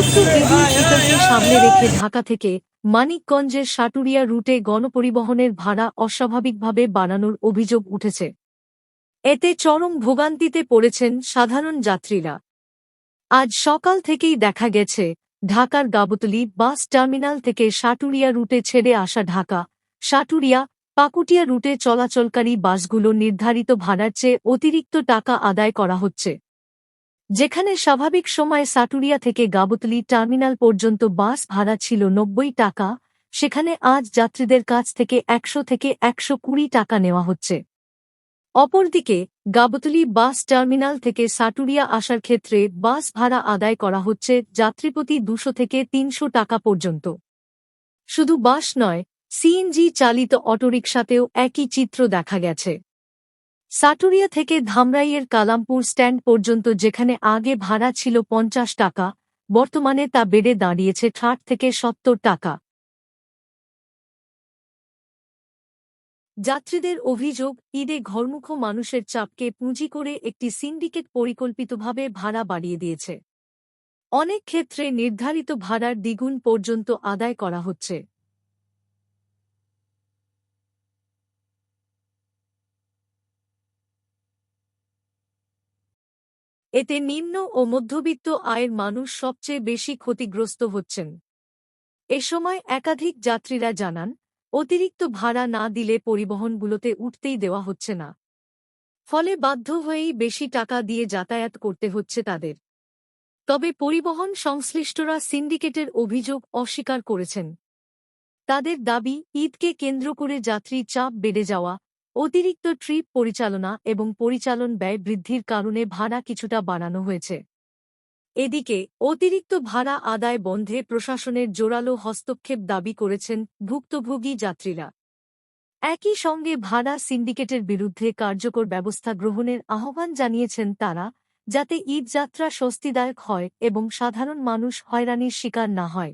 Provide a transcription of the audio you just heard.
পবিত্র ঈদুল ফিতরকে সামনে রেখে ঢাকা থেকে মানিকগঞ্জের সাটুরিয়া রুটে গণপরিবহনের ভাড়া অস্বাভাবিকভাবে বাড়ানোর অভিযোগ উঠেছে। এতে চরম ভোগান্তিতে পড়েছেন সাধারণ যাত্রীরা। আজ সকাল থেকেই দেখা গেছে ঢাকার গাবতলী বাস টার্মিনাল থেকে সাটুরিয়া রুটে ছেড়ে আসা ঢাকা, সাটুরিয়া, পাকুটিয়া রুটে চলাচলকারী বাসগুলো নির্ধারিত ভাড়ার চেয়ে অতিরিক্ত টাকা আদায় করা হচ্ছে। যেখানে স্বাভাবিক সময়ে সাটুরিয়া থেকে গাবতলী টার্মিনাল পর্যন্ত বাস ভাড়া ছিল ৯০ টাকা, সেখানে আজ যাত্রীদের কাছ থেকে ১০০ থেকে ১২০ টাকা নেওয়া হচ্ছে। অপরদিকে গাবতলী বাস টার্মিনাল থেকে সাটুরিয়া আসার ক্ষেত্রে বাস ভাড়া আদায় করা হচ্ছে যাত্রীপ্রতি ২০০ থেকে ৩০০ টাকা পর্যন্ত। শুধু বাস নয়, সিএনজি চালিত অটোরিকশাতেও একই চিত্র দেখা গেছে। সাটুরিয়া থেকে ধামরাইয়ের কালামপুর স্ট্যান্ড পর্যন্ত যেখানে আগে ভাড়া ছিল ৫০ টাকা, বর্তমানে তা বেড়ে দাঁড়িয়েছে ৬০ থেকে ৭০ টাকা। যাত্রীদের অভিযোগ, ঈদে ঘরমুখ মানুষের চাপকে পুঁজি করে একটি সিন্ডিকেট পরিকল্পিতভাবে ভাড়া বাড়িয়ে দিয়েছে। অনেক ক্ষেত্রে নির্ধারিত ভাড়ার দ্বিগুণ পর্যন্ত আদায় করা হচ্ছে। এতে নিম্ন ও মধ্যবিত্ত আয়ের মানুষ সবচেয়ে বেশি ক্ষতিগ্রস্ত হচ্ছেন। এ সময় একাধিক যাত্রীরা জানান, অতিরিক্ত ভাড়া না দিলে পরিবহনগুলোতে উঠতেই দেওয়া হচ্ছে না। ফলে বাধ্য হয়েই বেশি টাকা দিয়ে যাতায়াত করতে হচ্ছে তাদের। তবে পরিবহন সংশ্লিষ্টরা সিন্ডিকেটের অভিযোগ অস্বীকার করেছেন। তাদের দাবি, ঈদকে কেন্দ্র করে যাত্রী চাপ বেড়ে যাওয়া, অতিরিক্ত ট্রিপ পরিচালনা এবং পরিচালন ব্যয় বৃদ্ধির কারণে ভাড়া কিছুটা বাড়ানো হয়েছে। এদিকে অতিরিক্ত ভাড়া আদায় বন্ধে প্রশাসনের জোরালো হস্তক্ষেপ দাবি করেছেন ভুক্তভোগী যাত্রীরা। একই সঙ্গে ভাড়া সিন্ডিকেটের বিরুদ্ধে কার্যকর ব্যবস্থা গ্রহণের আহ্বান জানিয়েছেন তারা, যাতে ঈদযাত্রা স্বস্তিদায়ক হয় এবং সাধারণ মানুষ হয়রানির শিকার না হয়।